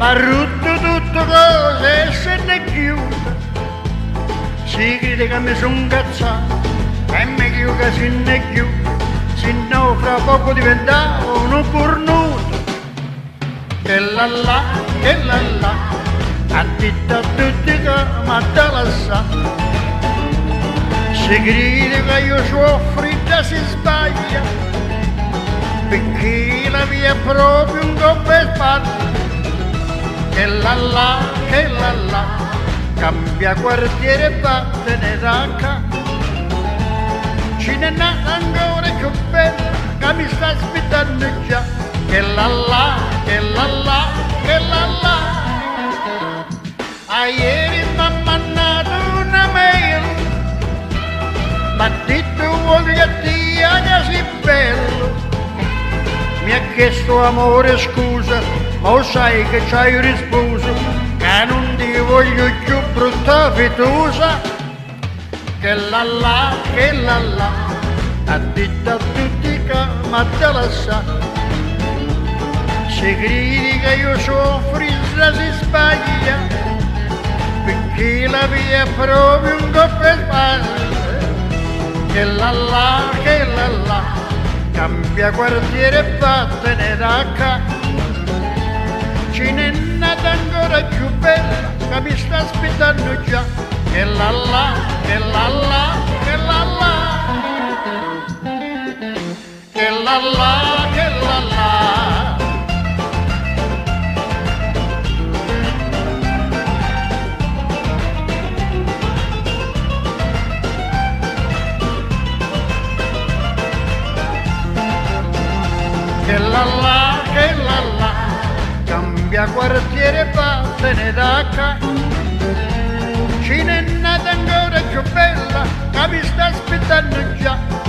ma rutto tutto cose e se ne chiude. Si crede che mi son cazzato e mi chiudo che se ne chiude, se no fra poco diventavo uno cornuto. Che la la, ha detto a tutti che mi da lasciato. Si crede che io soffro e si sbaglia, perché la via è proprio un colpo e sbaglia. Che la la, cambia quartiere e vattene da qua. Ce n'è nata ancora più bella che mi sta aspettando già. Che la la, che la la. A ieri mi ha mandato una mail, m'ha detto voglio dire che sei bello. Mi ha chiesto amore scusa, ma lo sai che c'hai risposto, che non ti voglio più brutta fitosa. Che la la, ha detto a tutti che m'ha da lasciare. Si crede che io soffro se si sbaglia, perché la via è proprio un colpo e sbaglia. Che la la, cambia quartiere e vattene da qua. Ce n'è nata ancora più bella che mi sta aspettando già. Che la la, che la la, che la la. Che la la, che la la. Che la la, cambia quartiere e vattene da qua. Ce n'è nata ancora più bella che mi sta aspettando già.